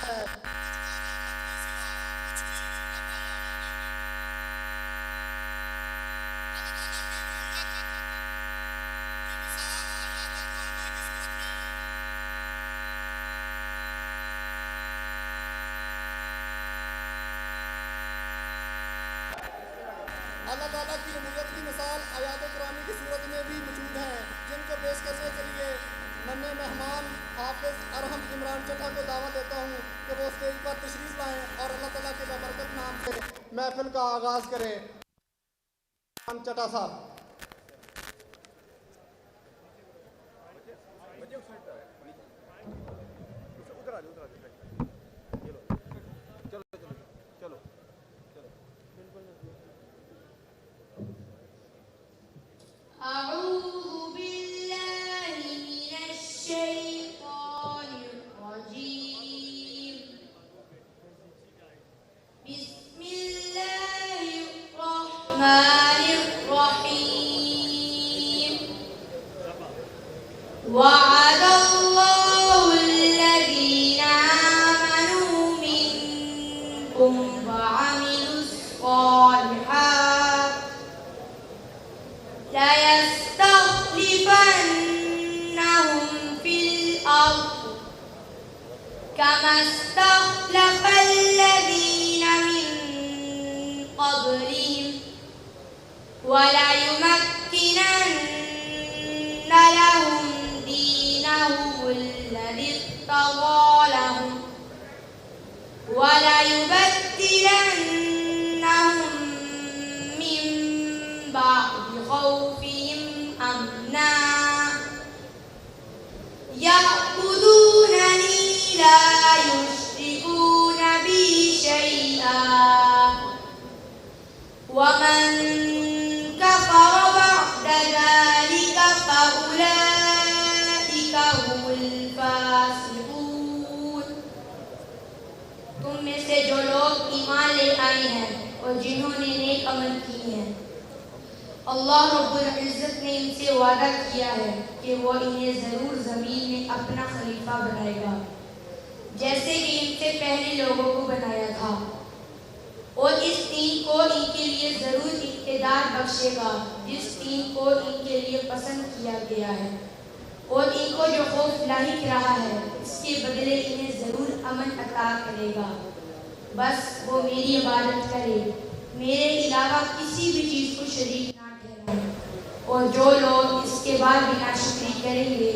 ہے اللہ تعالیٰ کی ربوبیت کی مثال آیات قرآنی کی صورت میں بھی موجود ہیں، جن کو پیش کرنے کے لیے ننھے مہمان حافظ ارحم عمران چٹھا کو دعوت دیتا ہوں کہ وہ اسٹیج پر تشریف لائیں اور اللہ تعالیٰ کے بابرکت نام سے محفل کا آغاز کریں۔ عمران چٹھا صاحب۔ أعوذ بالله من الشيطان الرجيم بسم الله الرحمن الرحيم وعد الله الذين آمنوا منكم وعملوا الصالحات ليستخلفنهم في الأرض كما استخلف الذين من قبلهم وليمكنن لهم دينهم الذي ارتضى لهم وليبدلنهم من بعد خوفهم أمنا يعبدونني لا يشركون بي شيئا ومن كفر بعد ذلك فأولئك هم الفاسقون۔ تم میں سے جو لوگ ایمان لے آئے ہیں اور جنہوں نے نیک عمل کیے ہیں، اللہ رب العزت نے ان سے وعدہ کیا ہے کہ وہ انہیں ضرور زمین میں اپنا خلیفہ بنائے گا، جیسے کہ ان سے پہلے لوگوں کو بنایا تھا، اور اس دین کو ان کے لیے ضرور اقتدار بخشے گا جس دین کو ان کے لیے پسند کیا گیا ہے، اور ان کو جو خوف لاحق رہا ہے اس کے بدلے انہیں ضرور امن عطا کرے گا۔ بس وہ میری عبادت کرے، میرے علاوہ کسی بھی چیز کو شریک نہ ٹھہرائے، اور جو لوگ اس کے بعد بھی ناشکری کریں گے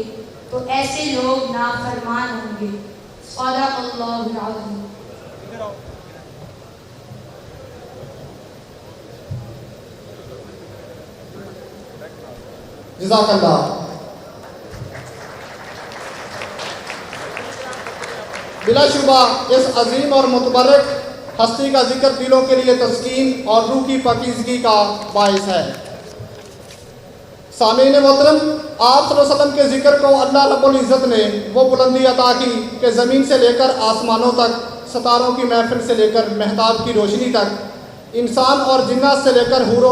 تو ایسے لوگ نافرمان ہوں گے۔ صدق اللہ العظیم۔ جزاک اللہ۔ بلا شبہ اس عظیم اور متبرک ہستی کا ذکر دلوں کے لیے تسکین اور روح کی پاکیزگی کا باعث ہے۔ سامعین محترم، آپ صلی اللہ علیہ وسلم کے ذکر کو اللہ رب العزت نے وہ بلندی عطا کی کہ زمین سے لے کر آسمانوں تک، ستاروں کی محفل سے لے کر مہتاب کی روشنی تک، انسان اور جنات سے لے کر حور و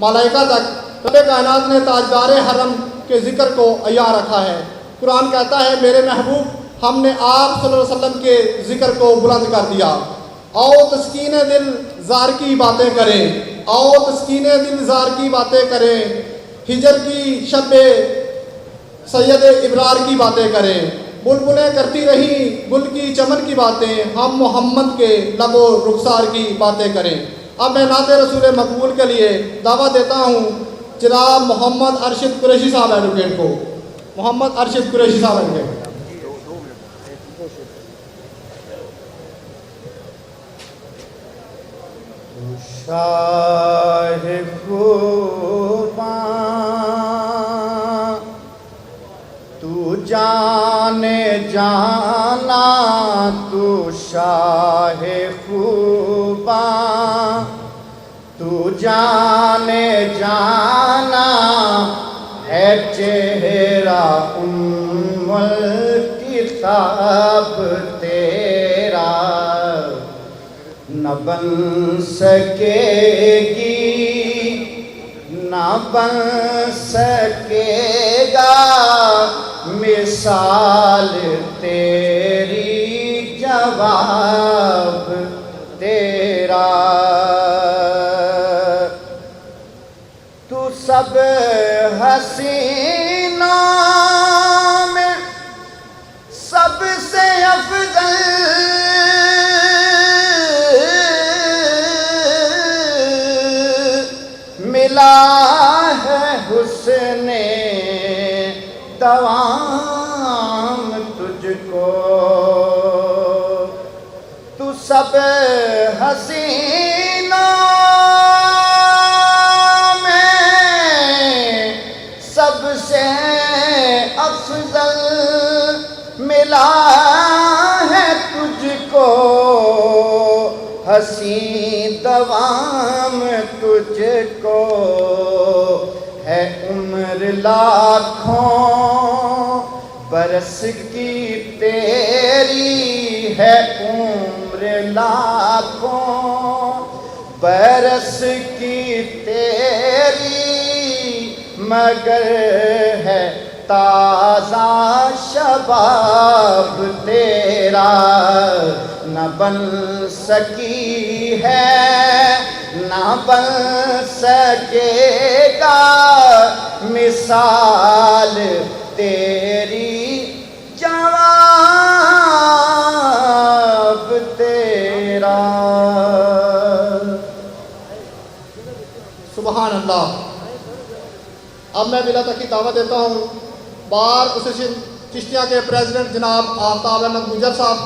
ملائکہ تک رب کائنات نے تاجدار حرم کے ذکر کو عیاں رکھا ہے۔ قرآن کہتا ہے میرے محبوب ہم نے آپ صلی اللہ علیہ وسلم کے ذکر کو بلند کر دیا۔ آؤ تسکین دل زار کی باتیں کریں، آؤ تسکین دل زار کی باتیں کریں، ہجر کی شب سید ابرار کی باتیں کریں، بلبلیں کرتی رہیں گل کی چمن کی باتیں، ہم محمد کے لب و رخسار کی باتیں کریں۔ اب میں نعت رسول مقبول کے لیے دعوت دیتا ہوں جناب محمد ارشد قریشی صاحب ایڈوکیٹ کو۔ محمد ارشد قریشی صاحب ایڈوکیٹ۔ شاہ خوباں تو جانے جانا، تو شاہ خوباں تو جانے جانا ہے، چہرہ ام الکتاب تیرا نہ بن سکے گی، نہ بن سکے گا مثال تیری جب جواب تیرا، تو سب حسینوں میں سب سے افضل، ملا ہے حسن دوام تجھ کو، تو سب حسینوں میں سب سے افضل، ملا ہے تجھ کو حسین دوام تجھ کو، ہے عمر لاکھوں برس کی تیری، ہے عمر لاکھوں برس کی تیری، مگر ہے تازہ شباب تیرا، نہ بن سکی ہے نہ بن سکے گا مثال تیری، جواب تیرا۔ سبحان اللہ۔ اب میں بلا تک کی دعوت دیتا ہوں بار ایسوسیشن چشتیہ کے پریزیڈنٹ جناب آفتاب احمد گجر صاحب،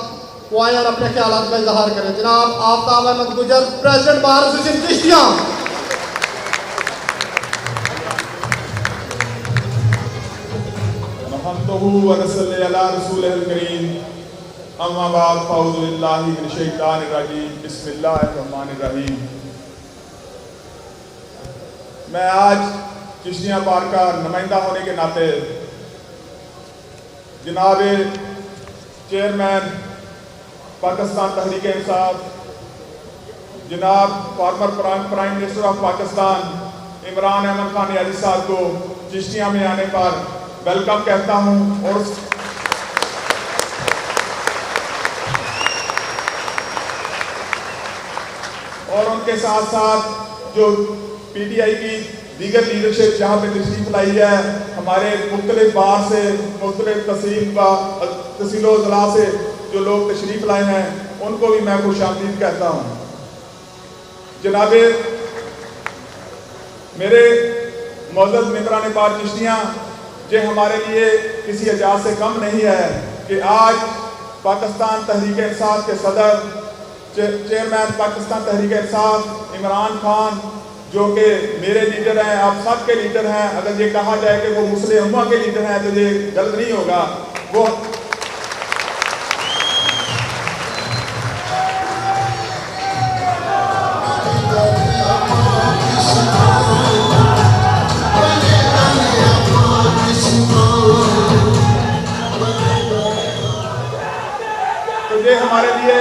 وہ آئیں اور اپنے خیالات کا اظہار کریں۔ جناب آفتاب احمد گجر، پریزیڈنٹ بار ایسوسیشن چشتیہ۔ نحمده ونصلي على رسوله الكريم، اما بعد فاعوذ بالله من الشیطان الرجیم، بسم اللہ الرحمن الرحیم۔ میں آج چشتیہ بار کا نمائندہ ہونے کے ناطے جناب چیئرمین پاکستان تحریک انصاف، جناب former prime minister of Pakistan Imran Ahmad Khan Niazi صاحب کو چشتیہ میں آنے پر ویلکم کہتا ہوں، اور ان کے ساتھ ساتھ جو پی ٹی آئی کی دیگر لیڈرشپ جہاں پہ تشریف لائی ہے، ہمارے مختلف بار سے مختلف تحصیل و اضلاع سے جو لوگ تشریف لائے ہیں، ان کو بھی میں خوش آمدید کہتا ہوں۔ جناب میرے معزز ممبران بار چشتیہ، یہ ہمارے لیے کسی اعزاز سے کم نہیں ہے کہ آج پاکستان تحریک انصاف کے صدر چیئرمین پاکستان تحریک انصاف عمران خان، جو کہ میرے لیڈر ہیں، آپ سب کے لیڈر ہیں، اگر یہ کہا جائے کہ وہ مسلم امہ کے لیڈر ہیں تو یہ غلط نہیں ہوگا۔ وہ ہمارے لیے،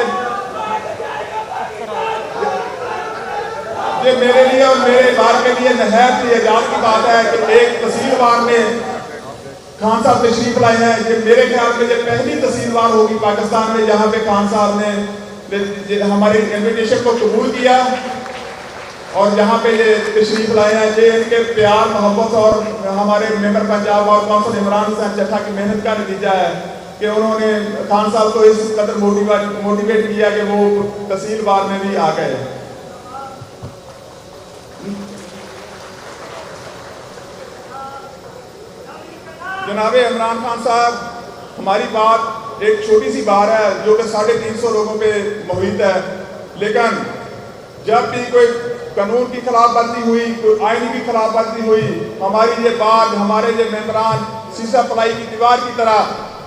یہ میرے لیے اور میرے بار کے لیے نہایت ہی اعزاز کی بات ہے کہ ایک تحصیل وار میں خان صاحب تشریف لائے ہیں۔ یہ میرے خیال میں یہ پہلی تحصیل وار ہوگی پاکستان میں جہاں پہ خان صاحب نے ہماری انویٹیشن کو قبول کیا اور یہاں پہ یہ تشریف لائے ہیں۔ یہ ان کے پیار محبت اور ہمارے ممبر پنجاب اور کونسل عمران حسین چٹھا کی محنت کا نتیجہ ہے کہ انہوں نے خان صاحب کو اس قدر موٹیویٹ کیا کہ وہ تحصیل وار میں بھی آ گئے۔ جناب عمران خان صاحب، ہماری بات ایک چھوٹی سی بار ہے جو کہ 350 لوگوں پہ محیط ہے، لیکن جب بھی کوئی قانون کی خلاف ورزی ہوئی، کوئی آئین کی خلاف ورزی ہوئی، ہماری یہ بات، ہمارے یہ ممبران سیسا پلائی کی دیوار کی طرح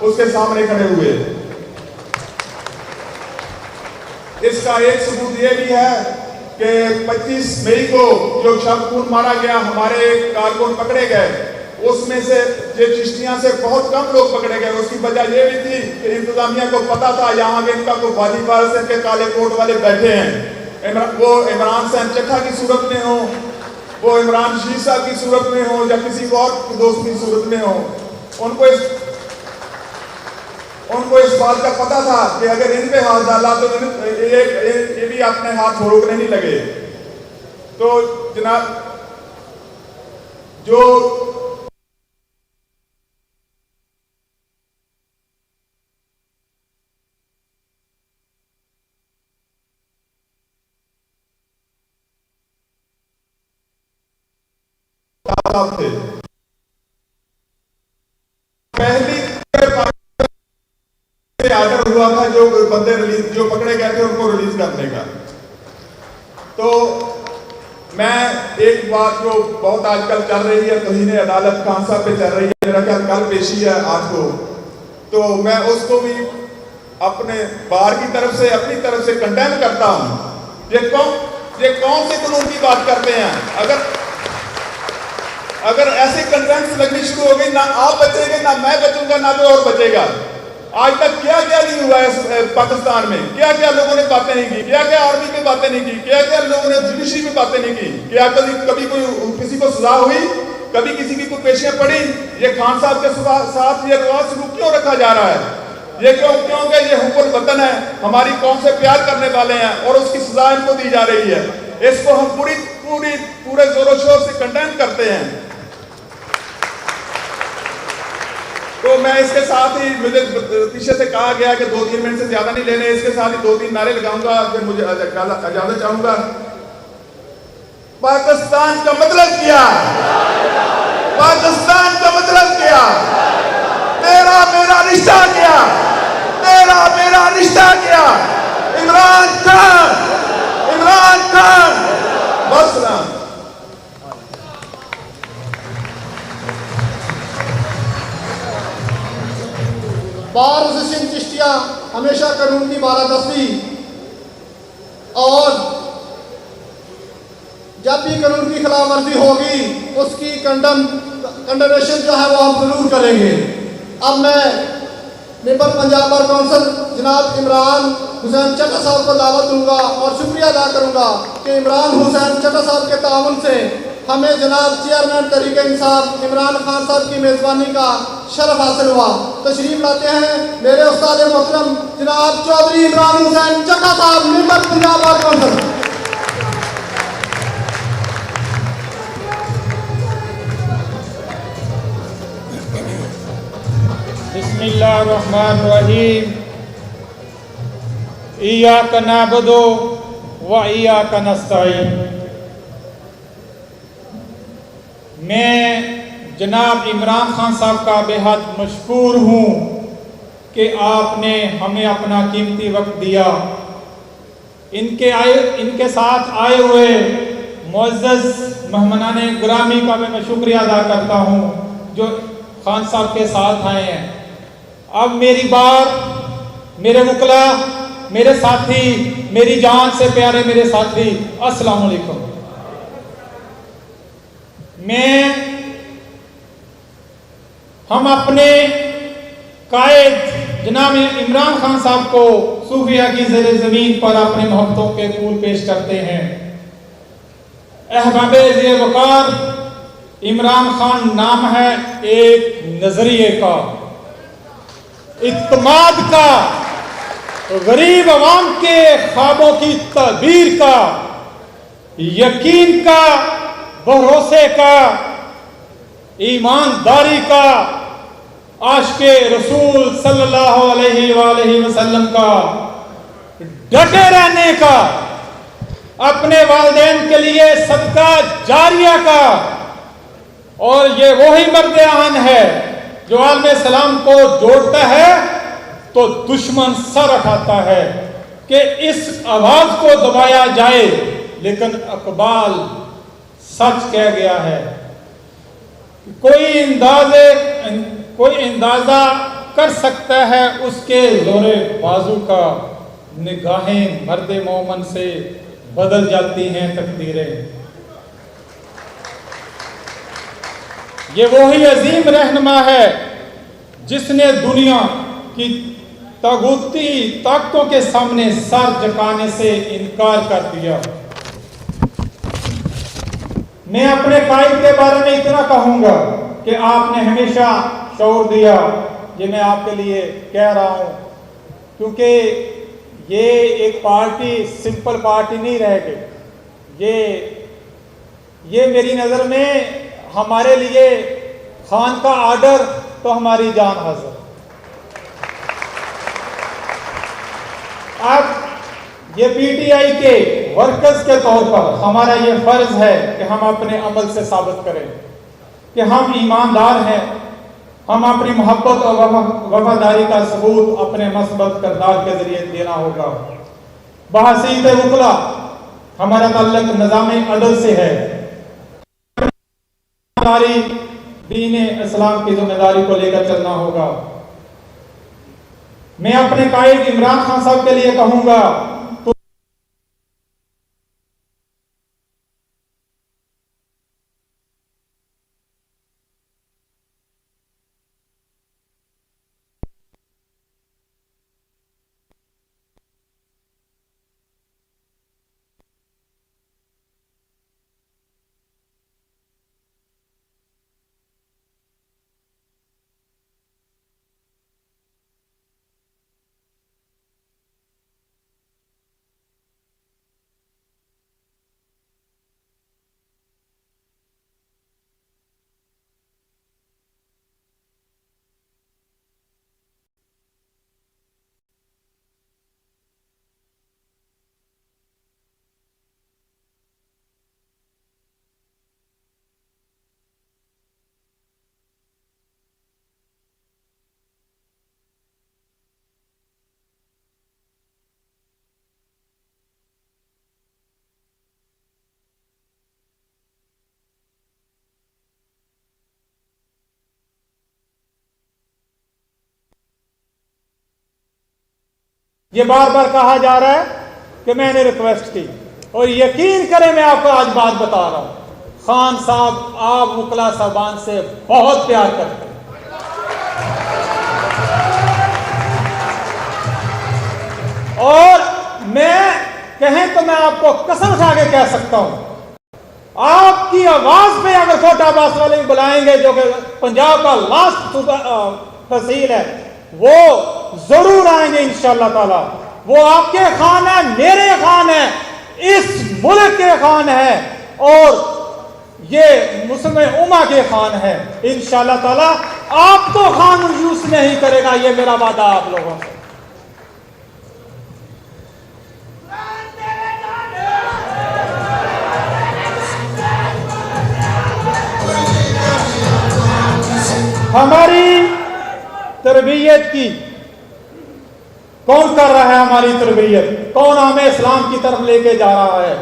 اس کے سامنے کھڑے ہوئے۔ اس کا ایک ثبوت یہ بھی ہے کہ 25 مئی کو جو شب خون مارا گیا، ہمارے کارکن پکڑے گئے، اس میں سے یہ چشتیاں سے بہت کم لوگ پکڑے گئے۔ اس کی وجہ یہ بھی تھی کہ انتظامیہ کو پتا تھا یہاں پہ ان کا کوئی باجی پارسن کے کالے کوٹ والے بیٹھے ہیں، وہ عمران حسین چٹھا کی صورت میں ہوں، وہ عمران شیر صاحب کی صورت میں ہوں، یا کسی اور دوست کی صورت میں ہوں، ان کو ان کو اس بات کا پتہ تھا کہ اگر ان پہ ہاتھ ڈالا تو یہ بھی اپنے ہاتھ روکنے نہیں لگے. تو جناب جو تھے پہلی آرڈر ہوا تھا جو بندے جو پکڑے گئے تھے ان کو ریلیز کرنے کا. تو میں ایک بات جو بہت آج کل چل رہی ہے توہین عدالت خان صاحب پہ چل رہی ہے، میرا خیال کل پیشی ہے آج کو، تو میں اس کو بھی اپنے بار کی طرف سے اپنی طرف سے کنڈیم کرتا ہوں. یہ کون سے قانون کی بات کرتے ہیں؟ اگر ایسی کنفرنس لگنی شروع ہو گئی، نہ آپ بچیں گے، نہ میں بچوں گا، نہ کوئی اور بچے گا. آج تک کیا نہیں ہوا ہے پاکستان میں، کیا لوگوں نے باتیں نہیں کی، کیا آرمی میں باتیں نہیں کی، کیا لوگوں نے جوڈیشری میں باتیں نہیں کی، کیا کبھی کوئی کسی کو سزا ہوئی، کبھی کسی کی کوئی پیشیاں پڑی؟ یہ خان صاحب کے ساتھ یہ روا سلوک کیوں رکھا جا رہا ہے؟ یہ کیوں کہ یہ حب الوطن ہے، ہماری قوم سے پیار کرنے والے ہیں اور اس کی سزا ان کو دی جا رہی ہے. اس کو ہم پورے زور و شور سے کنڈیم کرتے ہیں. تو میں اس کے ساتھ ہی، مجھے پیچھے سے کہا گیا کہ 2-3 منٹ سے زیادہ نہیں لینے، اس کے ساتھ ہی 2-3 نعرے لگاؤں گا، پھر مجھے اجازت چاہوں گا. پاکستان کا مطلب کیا؟ پاکستان کا مطلب کیا؟ تیرا میرا رشتہ کیا؟ تیرا میرا رشتہ کیا؟ عمران خان بس نا. بار ایسوسیشن چشتیہ ہمیشہ قانون کی بالادستی اور جب بھی قانون کی خلاف ورزی ہوگی اس کی کنڈمنیشن جو ہے وہ ہم ضرور کریں گے. اب میں ممبر پنجاب بار کونسل جناب عمران حسین چٹا صاحب کو دعوت دوں گا اور شکریہ ادا کروں گا کہ عمران حسین چٹا صاحب کے تعاون سے ہمیں جناب چیئرمین تحریک انصاف عمران خان صاحب کی میزبانی کا شرف حاصل ہوا. تشریف لاتے ہیں میرے استاد محترم جناب چودھری عمران حسین چٹا صاحب، ممبر پنجاب بار کونسل. بسم اللہ الرحمن الرحیم. ایاک نعبد و ایاک نستعین. میں جناب عمران خان صاحب کا بے حد مشکور ہوں کہ آپ نے ہمیں اپنا قیمتی وقت دیا. ان کے ساتھ آئے ہوئے معزز مہمانان گرامی کا میں شکریہ ادا کرتا ہوں جو خان صاحب کے ساتھ آئے ہیں. اب میری بات، میرے وکلاء، میرے ساتھی، میری جان سے پیارے میرے ساتھی، السلام علیکم. ہم اپنے قائد جناب عمران خان صاحب کو صوفیہ کی زیر زمین پر اپنے محبتوں کے پھول پیش کرتے ہیں. احباب ذی وقار، عمران خان نام ہے ایک نظریے کا، اعتماد کا، غریب عوام کے خوابوں کی تعبیر کا، یقین کا، بھروسے کا، ایمانداری کا، عاشق رسول صلی اللہ علیہ وآلہ وسلم کا، ڈٹے رہنے کا، اپنے والدین کے لیے صدقہ جاریہ کا. اور یہ وہی مرد آہن ہے جو عالم اسلام کو جوڑتا ہے تو دشمن سر اٹھاتا ہے کہ اس آواز کو دبایا جائے، لیکن اقبال سچ کہہ گیا ہے. کوئی اندازہ کر سکتا ہے اس کے زور بازو کا، نگاہیں مرد مومن سے بدل جاتی ہیں تقدیریں. یہ وہی عظیم رہنما ہے جس نے دنیا کی طاغوتی طاقتوں کے سامنے سر جھکانے سے انکار کر دیا. میں اپنے قائد کے بارے میں اتنا کہوں گا کہ آپ نے ہمیشہ شعور دیا یہ میں آپ کے لیے کہہ رہا ہوں، کیونکہ یہ ایک پارٹی سمپل پارٹی نہیں رہ گئی، یہ میری نظر میں ہمارے لیے خان کا آرڈر تو ہماری جان حاضر۔ اب یہ پی ٹی آئی کے ورکرز کے طور پر ہمارا یہ فرض ہے کہ ہم اپنے عمل سے ثابت کریں کہ ہم ایماندار ہیں، ہم اپنی محبت اور وفاداری کا ثبوت اپنے مثبت کردار کے ذریعے دینا ہوگا۔ بحثیت وکلا ہمارا تعلق نظام عدل سے ہے، ہماری دین اسلام کی ذمہ داری کو لے کر چلنا ہوگا۔ میں اپنے قائد عمران خان صاحب کے لیے کہوں گا، یہ بار بار کہا جا رہا ہے کہ میں نے ریکویسٹ کی، اور یقین کریں میں آپ کو آج بات بتا رہا ہوں، خان صاحب آپ وکلا صاحبان سے بہت پیار کرتے ہیں، اور میں کہیں تو میں آپ کو قسم اٹھا کے کہہ سکتا ہوں، آپ کی آواز پہ اگر کوٹا عباس والے بلائیں گے جو کہ پنجاب کا لاسٹ تحصیل ہے، وہ ضرور آئیں گے انشاءاللہ تعالی۔ وہ آپ کے خان ہیں، میرے خان ہیں، اس ملک کے خان ہیں، اور یہ مسلم امہ کے خان ہیں انشاءاللہ تعالی۔ آپ کو خان یوز نہیں کرے گا، یہ میرا وعدہ آپ لوگوں سے۔ ہماری تربیت کی کون کر رہا ہے؟ ہماری تربیت کون ہمیں اسلام کی طرف لے کے جا رہا ہے؟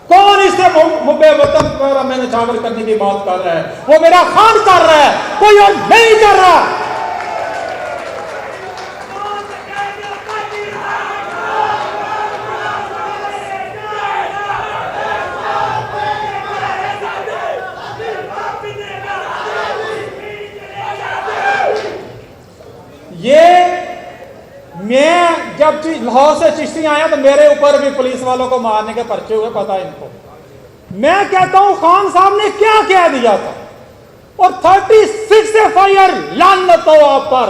کون اس سے محب وطن پر ہمیں نچھاور کرنے کی بات کر رہا ہے؟ وہ میرا خان کر رہا ہے، کوئی اور نہیں کر رہا۔ میں جب لاہور سے چشتی آیا تو میرے اوپر بھی پولیس والوں کو مارنے کے پرچے ہوئے، پتہ ان کو۔ میں کہتا ہوں خان صاحب نے کیا کہہ دیا تھا، اور 36 FIR لعنت ہو آپ پر۔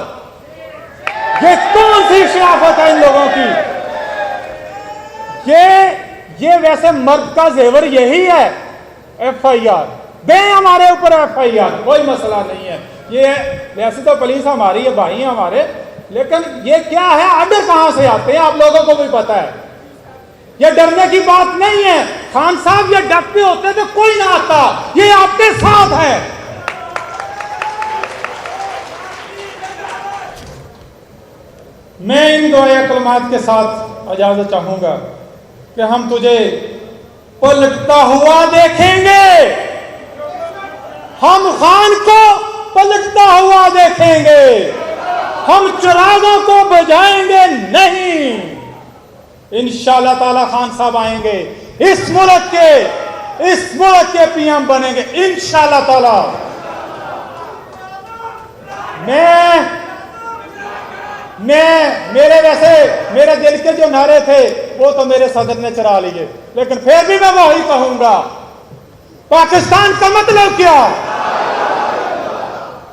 یہ کون سی شرافت ہے ان لوگوں کی؟ یہ ویسے مرد کا زیور یہی ہے، FIR دیں ہمارے اوپر، FIR کوئی مسئلہ نہیں ہے۔ یہ ویسے تو پولیس ہماری ہے، بھائی ہیں ہمارے، لیکن یہ کیا ہے؟ آرڈر کہاں سے آتے ہیں آپ لوگوں کو بھی پتا ہے۔ یہ ڈرنے کی بات نہیں ہے، خان صاحب یہ ڈرتے ہوتے تو کوئی نہ آتا، یہ آپ کے ساتھ ہے۔ میں ان دعائے کلمات کے ساتھ اجازت چاہوں گا کہ ہم تجھے پلٹتا ہوا دیکھیں گے، ہم خان کو پلٹتا ہوا دیکھیں گے، ہم چراغوں کو بجائیں گے نہیں۔ انشاءاللہ تعالی خان صاحب آئیں گے، اس ملک کے PM بنیں گے انشاءاللہ تعالی۔ میرے دل کے جو نعرے تھے وہ تو میرے صدر نے چرا لیے، لیکن پھر بھی میں وہی کہوں گا، پاکستان کا مطلب کیا؟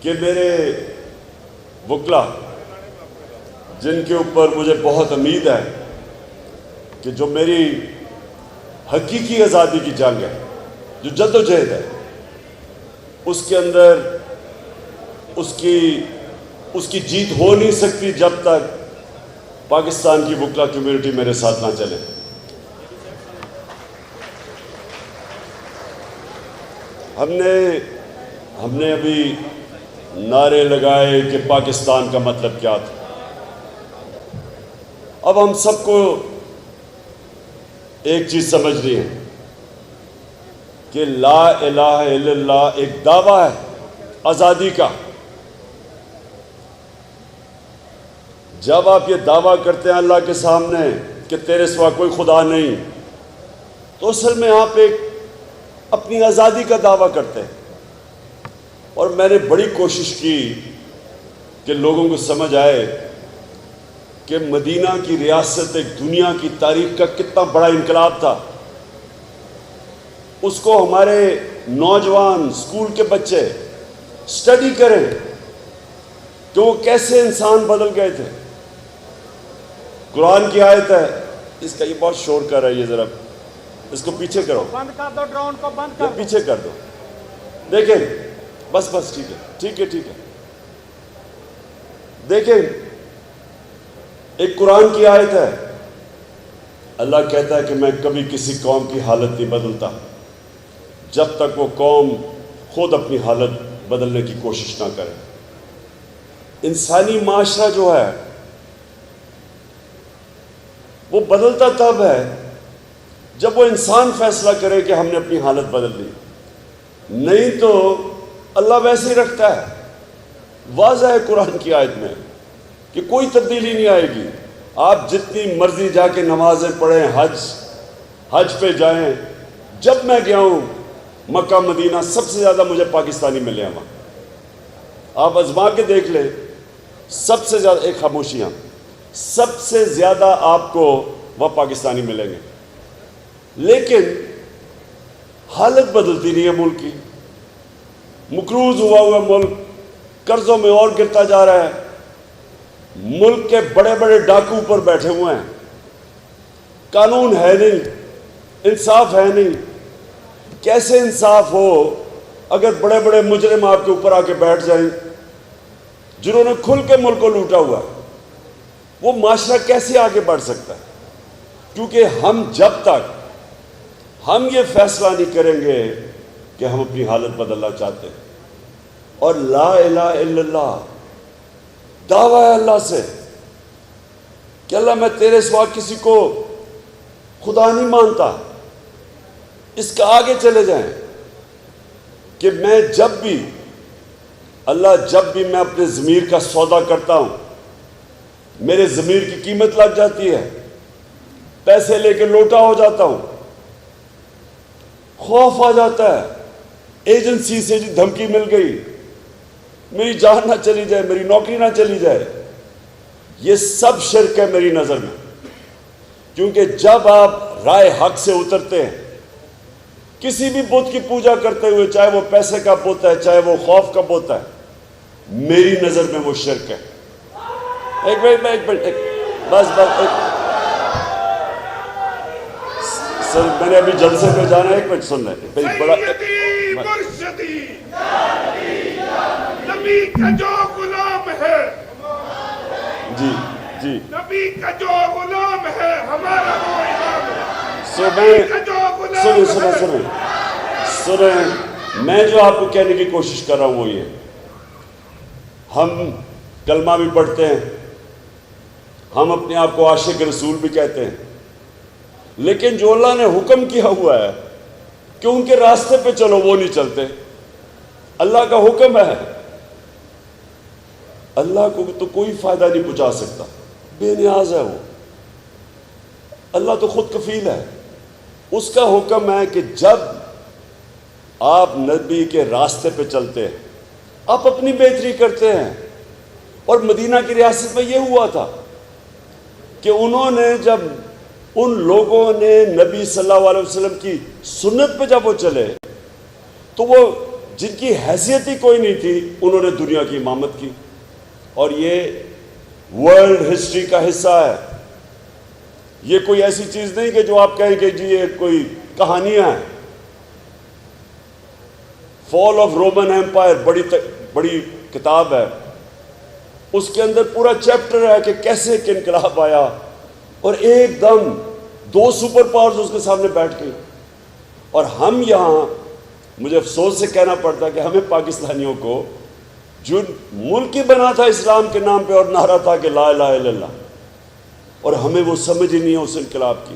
کہ میرے وکلا جن کے اوپر مجھے بہت امید ہے کہ جو میری حقیقی آزادی کی جنگ ہے، جو جد و جہد ہے، اس کے اندر اس کی جیت ہو نہیں سکتی جب تک پاکستان کی وکلا کمیونٹی میرے ساتھ نہ چلے۔ ہم نے ابھی نعرے لگائے کہ پاکستان کا مطلب کیا تھا۔ اب ہم سب کو ایک چیز سمجھنی ہے کہ لا الہ الا اللہ ایک دعویٰ ہے آزادی کا۔ جب آپ یہ دعویٰ کرتے ہیں اللہ کے سامنے کہ تیرے سوا کوئی خدا نہیں، تو اصل میں آپ ایک اپنی آزادی کا دعویٰ کرتے ہیں۔ اور میں نے بڑی کوشش کی کہ لوگوں کو سمجھ آئے کہ مدینہ کی ریاست ایک دنیا کی تاریخ کا کتنا بڑا انقلاب تھا۔ اس کو ہمارے نوجوان اسکول کے بچے اسٹڈی کریں کہ وہ کیسے انسان بدل گئے تھے۔ قرآن کی آیت ہے، اس کا یہ بہت شور کر رہا ہے، یہ ذرا اس کو پیچھے کرو، بند کر دو، ڈرون کو بند یہ کر دو۔ پیچھے کر دو۔ دیکھیں بس ٹھیک ہے۔ دیکھیں ایک قرآن کی آیت ہے، اللہ کہتا ہے کہ میں کبھی کسی قوم کی حالت نہیں بدلتا جب تک وہ قوم خود اپنی حالت بدلنے کی کوشش نہ کرے۔ انسانی معاشرہ جو ہے وہ بدلتا تب ہے جب وہ انسان فیصلہ کرے کہ ہم نے اپنی حالت بدل لی، نہیں تو اللہ ویسے ہی رکھتا ہے۔ واضح ہے قرآن کی آیت میں کہ کوئی تبدیلی نہیں آئے گی۔ آپ جتنی مرضی جا کے نمازیں پڑھیں، حج پہ جائیں۔ جب میں گیا ہوں مکہ مدینہ، سب سے زیادہ مجھے پاکستانی ملے ہیں وہاں۔ آپ آزما کے دیکھ لیں، سب سے زیادہ، ایک خاموشیاں، سب سے زیادہ آپ کو وہ پاکستانی ملیں گے۔ لیکن حالت بدلتی نہیں ہے ملک کی۔ مقروض ہوا ملک قرضوں میں اور گرتا جا رہا ہے۔ ملک کے بڑے بڑے ڈاکو پر بیٹھے ہوئے ہیں، قانون ہے نہیں، انصاف ہے نہیں۔ کیسے انصاف ہو اگر بڑے بڑے مجرم آپ کے اوپر آ کے بیٹھ جائیں جنہوں نے کھل کے ملک کو لوٹا ہوا ہے؟ وہ معاشرہ کیسے آگے بڑھ سکتا ہے؟ کیونکہ جب تک ہم یہ فیصلہ نہیں کریں گے کہ ہم اپنی حالت بدلنا چاہتے ہیں، اور لا الہ الا اللہ دعویٰ ہے اللہ سے کہ اللہ میں تیرے سوا کسی کو خدا نہیں مانتا، اس کا آگے چلے جائیں کہ میں جب بھی میں اپنے ضمیر کا سودا کرتا ہوں، میرے ضمیر کی قیمت لگ جاتی ہے، پیسے لے کے لوٹا ہو جاتا ہوں، خوف آ جاتا ہے، ایجنسی سے دھمکی مل گئی، میری جان نہ چلی جائے، میری نوکری نہ چلی جائے۔ یہ سب شرک ہے میری نظر میں، کیونکہ جب آپ رائے حق سے اترتے ہیں، کسی بھی بت کی پوجا کرتے ہوئے، چاہے وہ پیسے کا بت ہے، چاہے وہ خوف کا بت ہے، میری نظر میں وہ شرک ہے۔ ایک منٹ بس سر، میں نے ابھی جلسے پہ جانا ہے، ایک منٹ سن رہے بڑا مرشدی نبی کا جو غلام ہے، جی نبی کا جو غلام ہے ہمارا وہ امام ہے۔ سنیں، میں جو آپ کو کہنے کی کوشش کر رہا ہوں وہ یہ، ہم کلمہ بھی پڑھتے ہیں، ہم اپنے آپ کو عاشق رسول بھی کہتے ہیں، لیکن جو اللہ نے حکم کیا ہوا ہے کہ ان کے راستے پہ چلو، وہ نہیں چلتے۔ اللہ کا حکم ہے، اللہ کو تو کوئی فائدہ نہیں پہنچا سکتا، بے نیاز ہے وہ، اللہ تو خود کفیل ہے۔ اس کا حکم ہے کہ جب آپ نبی کے راستے پہ چلتے ہیں، آپ اپنی بہتری کرتے ہیں۔ اور مدینہ کی ریاست میں یہ ہوا تھا کہ انہوں نے جب ان لوگوں نے نبی صلی اللہ علیہ وسلم کی سنت پہ جب وہ چلے تو وہ جن کی حیثیت ہی کوئی نہیں تھی، انہوں نے دنیا کی امامت کی، اور یہ ورلڈ ہسٹری کا حصہ ہے۔ یہ کوئی ایسی چیز نہیں کہ جو آپ کہیں کہ جی یہ کوئی کہانیاں ہیں۔ فال آف رومن ایمپائر بڑی کتاب ہے، اس کے اندر پورا چیپٹر ہے کہ کیسے ایک انقلاب آیا اور ایک دم 2 سپر پاورز اس کے سامنے بیٹھ گئی، اور ہم یہاں، مجھے افسوس سے کہنا پڑتا ہے کہ ہمیں پاکستانیوں کو، جو ملک ہی بنا تھا اسلام کے نام پہ اور نعرہ تھا کہ لا الہ الا اللہ، اور ہمیں وہ سمجھ ہی نہیں ہے اس انقلاب کی۔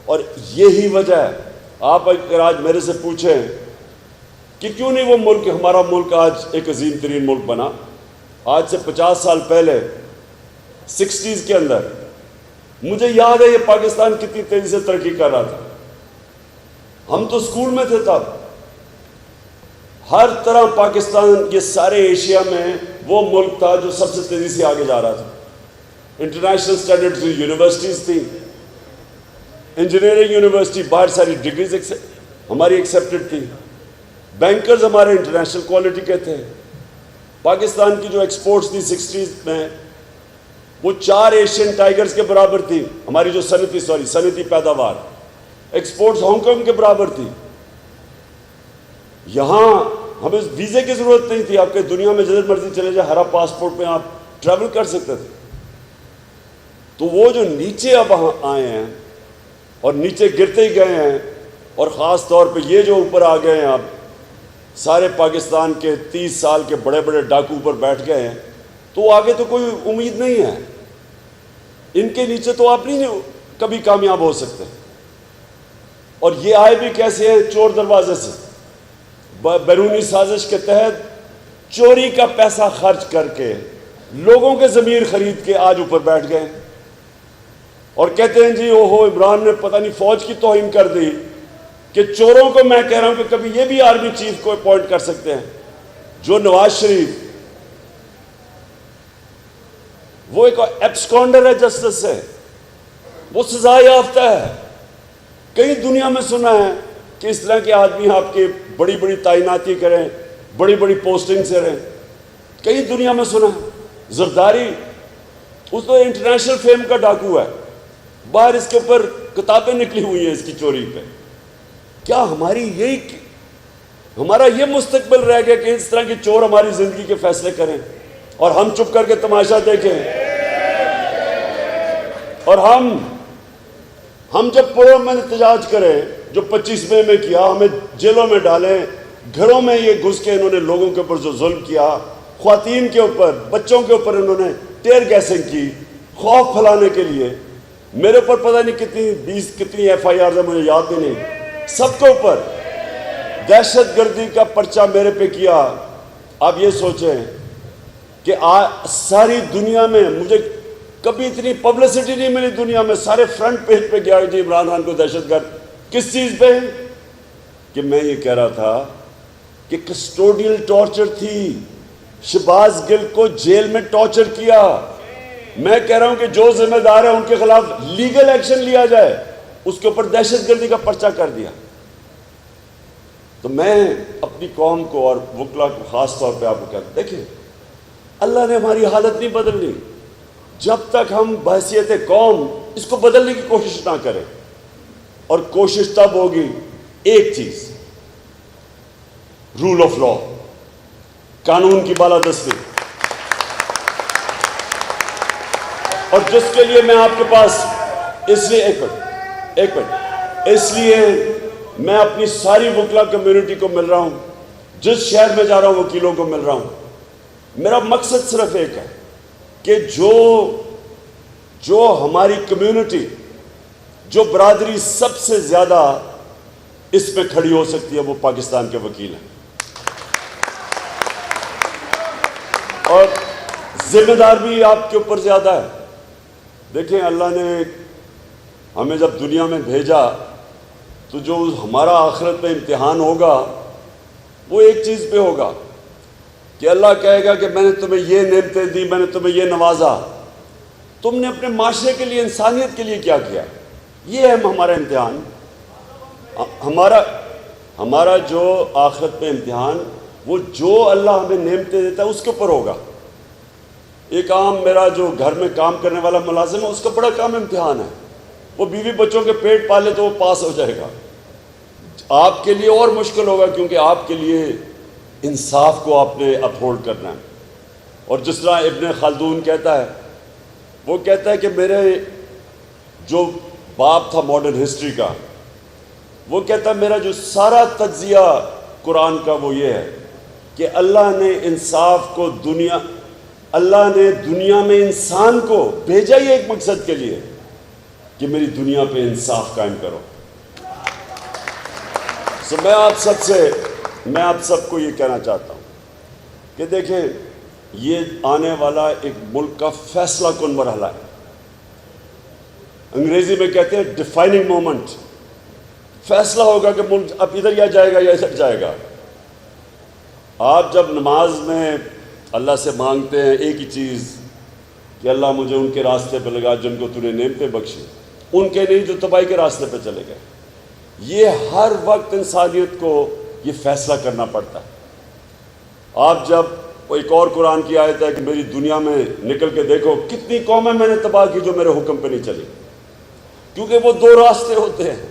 اور یہی وجہ ہے، آپ اگر آج میرے سے پوچھیں کہ کیوں نہیں وہ ملک، ہمارا ملک آج ایک عظیم ترین ملک بنا، آج سے 50 سال پہلے 60s کے اندر مجھے یاد ہے یہ پاکستان کتنی تیزی سے ترقی کر رہا تھا۔ ہم تو اسکول میں تھے تب، ہر طرح پاکستان یہ سارے ایشیا میں وہ ملک تھا جو سب سے تیزی سے آگے جا رہا تھا۔ انٹرنیشنل اسٹینڈرڈ یونیورسٹیز تھیں، انجینئرنگ یونیورسٹی، باہر ساری ڈگریز ہماری ایکسیپٹڈ تھی، بینکرز ہمارے انٹرنیشنل کوالٹی کے تھے۔ پاکستان کی جو ایکسپورٹس تھی 60s میں، وہ 4 ایشین ٹائیگرز کے برابر تھی، ہماری جو صنعتی پیداوار، ایکسپورٹس ہانگ کانگ کے برابر تھی۔ یہاں ہمیں ویزے کی ضرورت نہیں تھی، آپ کے دنیا میں جدھر مرضی چلے جائیں، ہرا پاسپورٹ پہ آپ ٹریول کر سکتے تھے۔ تو وہ جو نیچے اب آئے ہیں اور نیچے گرتے ہی گئے ہیں، اور خاص طور پہ یہ جو اوپر آ گئے ہیں، اب سارے پاکستان کے 30 سال کے بڑے بڑے ڈاکو اوپر بیٹھ گئے ہیں، تو آگے تو کوئی امید نہیں ہے، ان کے نیچے تو آپ نہیں کبھی کامیاب ہو سکتے۔ اور یہ آئے بھی کیسے ہیں؟ چور دروازے سے، بیرونی سازش کے تحت چوری کا پیسہ خرچ کر کے لوگوں کے ضمیر خرید کے آج اوپر بیٹھ گئے، اور کہتے ہیں جی اوہو عمران نے پتہ نہیں فوج کی توہین کر دی، کہ چوروں کو میں کہہ رہا ہوں کہ کبھی یہ بھی آرمی چیف کو اپوائنٹ کر سکتے ہیں۔ جو نواز شریف، وہ ایک ایبسکونڈر ہے جسٹس سے، وہ سزا یافتہ ہے۔ کئی دنیا میں سنا ہے کہ اس طرح کے آدمی آپ کے بڑی بڑی تعیناتی کریں، بڑی بڑی پوسٹنگ سے رہیں، کئی دنیا میں سنا ہے۔ زرداری اس تو انٹرنیشنل فیم کا ڈاکو ہے، باہر اس کے اوپر کتابیں نکلی ہوئی ہیں اس کی چوری پہ۔ کیا ہمارا یہ مستقبل رہ گیا کہ اس طرح کے چور ہماری زندگی کے فیصلے کریں اور ہم چپ کر کے تماشا دیکھیں؟ اور ہم جب پرام میں احتجاج کریں، جو 25 مئی میں کیا، ہمیں جیلوں میں ڈالیں، گھروں میں یہ گھس کے انہوں نے لوگوں کے اوپر جو ظلم کیا، خواتین کے اوپر، بچوں کے اوپر انہوں نے ٹیئر گیسنگ کی خوف پھیلانے کے لیے۔ میرے اوپر پتہ نہیں کتنی FIRs ہیں، مجھے یاد بھی نہیں، سب کے اوپر دہشت گردی کا پرچہ میرے پہ کیا۔ آپ یہ سوچیں کہ ساری دنیا میں مجھے کبھی اتنی پبلسٹی نہیں ملی، دنیا میں سارے فرنٹ پیج پہ گیا جی عمران خان کو دہشت گرد۔ کس چیز پہ؟ کہ میں یہ کہہ رہا تھا کہ کسٹوڈیل ٹارچر تھی، شہباز گل کو جیل میں ٹارچر کیا۔ میں کہہ رہا ہوں کہ جو ذمہ دار ہے ان کے خلاف لیگل ایکشن لیا جائے، اس کے اوپر دہشت گردی کا پرچہ کر دیا۔ تو میں اپنی قوم کو اور وکلا کو خاص طور پہ آپ کو کہتا ہوں، دیکھیں اللہ نے ہماری حالت نہیں بدلنی جب تک ہم بحیثیت قوم اس کو بدلنے کی کوشش نہ کریں، اور کوشش تب ہوگی ایک چیز، رول آف لا، قانون کی بالادستی، اور جس کے لیے میں آپ کے پاس اس لیے ایک منٹ اس لیے میں اپنی ساری وکلا کمیونٹی کو مل رہا ہوں، جس شہر میں جا رہا ہوں وکیلوں کو مل رہا ہوں۔ میرا مقصد صرف ایک ہے کہ جو ہماری کمیونٹی، جو برادری سب سے زیادہ اس میں کھڑی ہو سکتی ہے، وہ پاکستان کے وکیل ہیں، اور ذمہ دار بھی آپ کے اوپر زیادہ ہے۔ دیکھیں اللہ نے ہمیں جب دنیا میں بھیجا تو جو ہمارا آخرت میں امتحان ہوگا وہ ایک چیز پہ ہوگا کہ اللہ کہے گا کہ میں نے تمہیں یہ نعمتیں دی، میں نے تمہیں یہ نوازا، تم نے اپنے معاشرے کے لیے، انسانیت کے لیے کیا کیا؟ یہ ہے ہمارا امتحان۔ ہمارا جو آخرت میں امتحان وہ جو اللہ ہمیں نعمتیں دیتا ہے اس کے اوپر ہوگا. ایک عام میرا جو گھر میں کام کرنے والا ملازم ہے اس کا بڑا کام امتحان ہے. وہ بیوی بچوں کے پیٹ پالے تو وہ پاس ہو جائے گا. آپ کے لیے اور مشکل ہوگا کیونکہ آپ کے لیے انصاف کو آپ نے اپہولڈ کرنا ہے. اور جس طرح ابن خلدون کہتا ہے، وہ کہتا ہے کہ میرے جو باپ تھا ماڈرن ہسٹری کا، وہ کہتا ہے میرا جو سارا تجزیہ قرآن کا وہ یہ ہے کہ اللہ نے انصاف کو اللہ نے دنیا میں انسان کو بھیجا ہی ایک مقصد کے لیے کہ میری دنیا پہ انصاف قائم کرو. میں آپ سب کو یہ کہنا چاہتا ہوں کہ دیکھیں یہ آنے والا ایک ملک کا فیصلہ کن مرحلہ ہے. انگریزی میں کہتے ہیں ڈیفائننگ مومنٹ. فیصلہ ہوگا کہ ملک اب ادھر یا جائے گا یا ادھر جائے گا. آپ جب نماز میں اللہ سے مانگتے ہیں ایک ہی چیز کہ اللہ مجھے ان کے راستے پہ لگا جن کو تو نے نعمتیں بخشی، ان کے نہیں جو تباہی کے راستے پہ چلے گئے. یہ ہر وقت انسانیت کو یہ فیصلہ کرنا پڑتا ہے. آپ جب ایک اور قرآن کی آیت ہے کہ میری دنیا میں نکل کے دیکھو کتنی قومیں میں نے تباہ کی جو میرے حکم پہ نہیں چلی. کیونکہ وہ دو راستے ہوتے ہیں،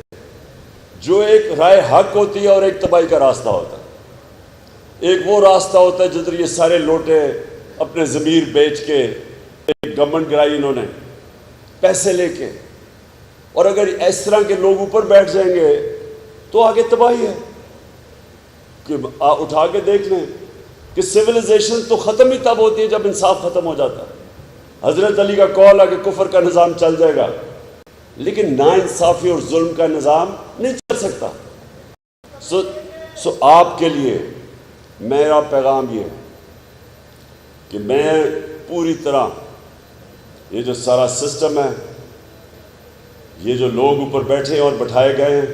جو ایک رائے حق ہوتی ہے اور ایک تباہی کا راستہ ہوتا ہے. ایک وہ راستہ ہوتا ہے جدھر یہ سارے لوٹے اپنے ضمیر بیچ کے ایک گورنمنٹ گرائی انہوں نے پیسے لے کے، اور اگر اس طرح کے لوگ اوپر بیٹھ جائیں گے تو آگے تباہی ہے. کہ اٹھا کے دیکھ لیں کہ سویلائزیشن تو ختم ہی تب ہوتی ہے جب انصاف ختم ہو جاتا ہے. حضرت علی کا قول ہے کہ کفر کا نظام چل جائے گا لیکن ناانصافی اور ظلم کا نظام نہیں چل سکتا. سو آپ کے لیے میرا پیغام یہ ہے کہ میں پوری طرح یہ جو سارا سسٹم ہے، یہ جو لوگ اوپر بیٹھے اور بٹھائے گئے ہیں،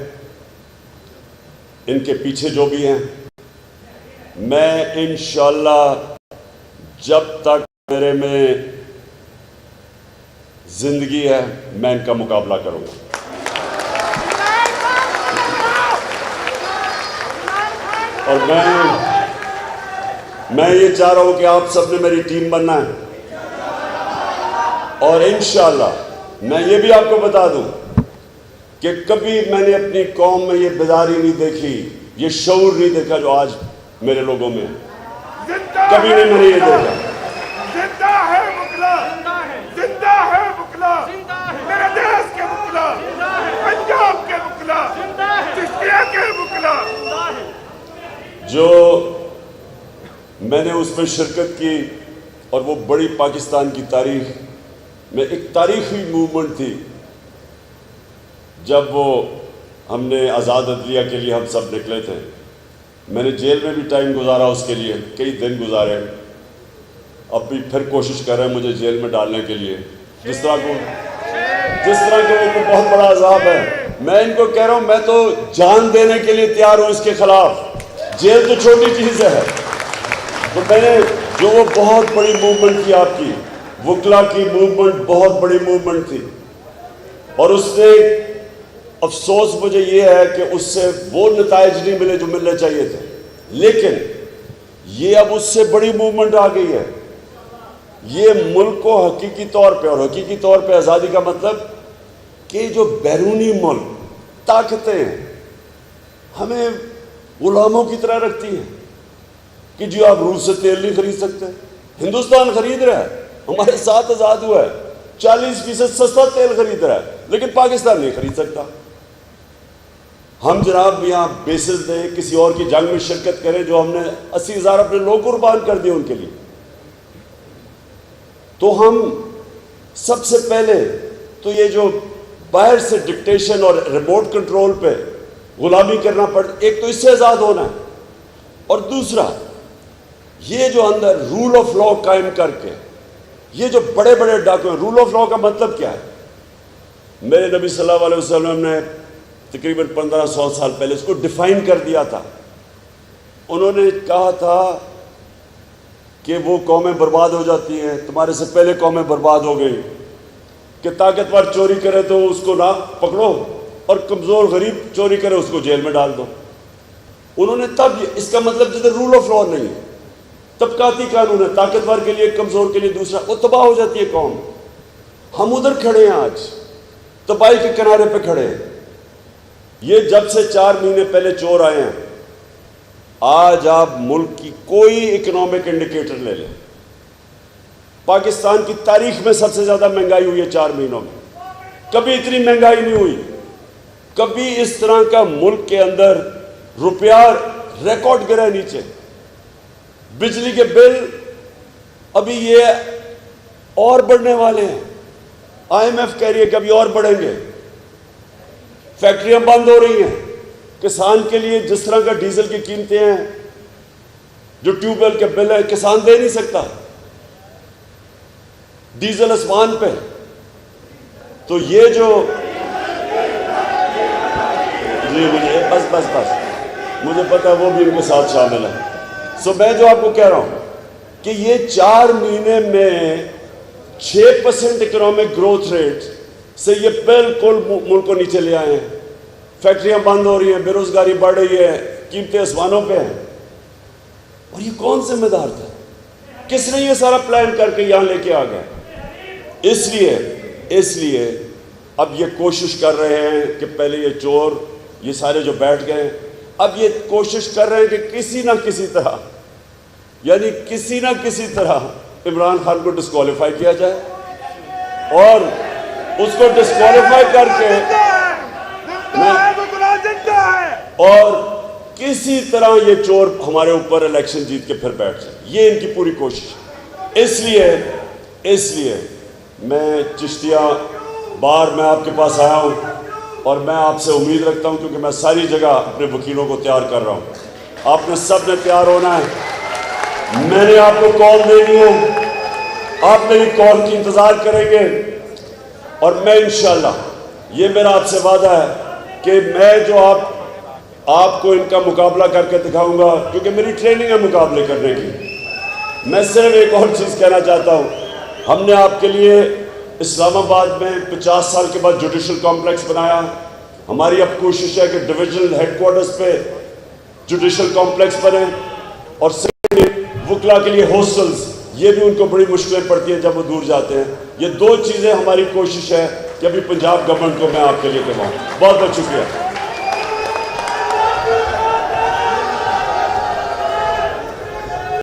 ان کے پیچھے جو بھی ہیں، میں انشاءاللہ جب تک میرے میں زندگی ہے میں ان کا مقابلہ کروں گا. اور میں یہ چاہ رہا ہوں کہ آپ سب نے میری ٹیم بننا ہے. اور انشاءاللہ میں یہ بھی آپ کو بتا دوں کہ کبھی میں نے اپنی قوم میں یہ بیداری نہیں دیکھی، یہ شعور نہیں دیکھا جو آج میرے لوگوں میں ہے. کبھی نہیں میں نے یہ دیکھا. زندہ ہے بکلا، زندہ ہے بکلا، میرے دیش کے بکلا، پنجاب کے بکلا، چشتیہ کے بکلا. جو میں نے اس میں شرکت کی اور وہ بڑی پاکستان کی تاریخ میں ایک تاریخی موومنٹ تھی جب وہ ہم نے آزاد عدلیہ کے لیے ہم سب نکلے تھے. میں نے جیل میں بھی ٹائم گزارا اس کے لیے، کئی دن گزارے. اب بھی پھر کوشش کر رہے ہیں مجھے جیل میں ڈالنے کے لیے، جس طرح کہ وہ بہت بڑا عذاب ہے. میں ان کو کہہ رہا ہوں میں تو جان دینے کے لیے تیار ہوں اس کے خلاف. جیل تو چھوٹی چیز ہے. تو میں نے جو وہ بہت بڑی موومنٹ تھی آپ کی وکلا کی موومنٹ، بہت بڑی موومنٹ تھی، اور اس نے افسوس مجھے یہ ہے کہ اس سے وہ نتائج نہیں ملے جو ملنے چاہیے تھے. لیکن یہ اب اس سے بڑی موومنٹ آ گئی ہے. یہ ملک کو حقیقی طور پہ، اور حقیقی طور پہ آزادی کا مطلب کہ جو بیرونی ملک طاقتیں ہیں ہمیں غلاموں کی طرح رکھتی ہیں کہ جی آپ روس سے تیل نہیں خرید سکتے. ہندوستان خرید رہا ہے، ہمارے ساتھ آزاد ہوا ہے، 40% سستا تیل خرید رہا ہے، لیکن پاکستان نہیں خرید سکتا. ہم جناب یہاں بیسز دیں، کسی اور کی جنگ میں شرکت کریں جو ہم نے 80,000 اپنے لوگ قربان کر دیے ان کے لیے. تو ہم سب سے پہلے تو یہ جو باہر سے ڈکٹیشن اور ریموٹ کنٹرول پہ غلامی کرنا پڑتا، ایک تو اس سے آزاد ہونا ہے، اور دوسرا یہ جو اندر رول آف لا قائم کر کے یہ جو بڑے بڑے ڈاکومنٹ، رول آف لا کا مطلب کیا ہے؟ میرے نبی صلی اللہ علیہ وسلم نے تقریباً 1500 سال پہلے اس کو ڈیفائن کر دیا تھا. انہوں نے کہا تھا کہ وہ قومیں برباد ہو جاتی ہیں، تمہارے سے پہلے قومیں برباد ہو گئی، کہ طاقتور چوری کرے تو اس کو نہ پکڑو اور کمزور غریب چوری کرے اس کو جیل میں ڈال دو. انہوں نے تب اس کا مطلب جدھر رول آف لا نہیں ہے، طبقاتی قانون ہے، طاقتور کے لیے کمزور کے لیے دوسرا، وہ تباہ ہو جاتی ہے قوم۔ ہم ادھر کھڑے ہیں، آج تباہی کے کنارے پہ کھڑے ہیں۔ یہ جب سے 4 مہینے پہلے چور آئے ہیں، آج آپ ملک کی کوئی اکنامک انڈیکیٹر لے لیں، پاکستان کی تاریخ میں سب سے زیادہ مہنگائی ہوئی ہے 4 مہینوں میں، کبھی اتنی مہنگائی نہیں ہوئی، کبھی اس طرح کا ملک کے اندر روپیہ ریکارڈ گرا نیچے۔ بجلی کے بل ابھی یہ اور بڑھنے والے ہیں، IMF کہہ رہی ہے کہ ابھی اور بڑھیں گے، فیکٹریاں بند ہو رہی ہیں، کسان کے لیے جس طرح کا ڈیزل کی قیمتیں ہیں، جو ٹیوب ویل کے بل ہے کسان دے نہیں سکتا، ڈیزل اسمان پہ۔ تو یہ جو جی مجھے پتا ہے وہ بھی ان کے ساتھ شامل ہے۔ سو میں جو آپ کو کہہ رہا ہوں کہ یہ 4 مہینے میں 6% اکنامک گروتھ ریٹ سے یہ بالکل ملک کو نیچے لے آئے ہیں، فیکٹریاں بند ہو رہی ہیں، بے روزگاری بڑھ رہی ہے، قیمتیں آسمانوں پہ ہیں۔ اور یہ کون ذمہ دار تھا؟ کس نے یہ سارا پلان کر کے یہاں لے کے آ گیا؟ اس لیے اب یہ کوشش کر رہے ہیں کہ پہلے یہ چور یہ سارے جو بیٹھ گئے، اب یہ کوشش کر رہے ہیں کہ کسی نہ کسی طرح عمران خان کو ڈسکوالیفائی کیا جائے، اور اس کو ڈسکوالیفائی کر کے اور کسی طرح یہ چور ہمارے اوپر الیکشن جیت کے پھر بیٹھ جائے، یہ ان کی پوری کوشش ہے۔ اس لیے میں چشتیہ بار میں آپ کے پاس آیا ہوں، اور میں آپ سے امید رکھتا ہوں، کیونکہ میں ساری جگہ اپنے وکیلوں کو تیار کر رہا ہوں، آپ نے سب نے تیار ہونا ہے، میں نے آپ کو کال دینی ہے، آپ میری کال کی انتظار کریں گے، اور میں انشاءاللہ یہ میرا آپ سے وعدہ ہے کہ میں جو آپ کو ان کا مقابلہ کر کے دکھاؤں گا، کیونکہ میری ٹریننگ ہے مقابلے کرنے کی۔ میں صرف ایک اور چیز کہنا چاہتا ہوں، ہم نے آپ کے لیے اسلام آباد میں 50 سال کے بعد جوڈیشل کمپلیکس بنایا، ہماری اب کوشش ہے کہ ڈویژنل ہیڈ کوارٹرز پہ جوڈیشل کمپلیکس بنے، اور وکلا کے لیے ہاسٹلز، یہ بھی ان کو بڑی مشکلیں پڑتی ہیں جب وہ دور جاتے ہیں۔ یہ 2 چیزیں ہماری کوشش ہے کہ ابھی پنجاب گورنمنٹ کو میں آپ کے لیے کرواؤں۔ بہت بہت شکریہ۔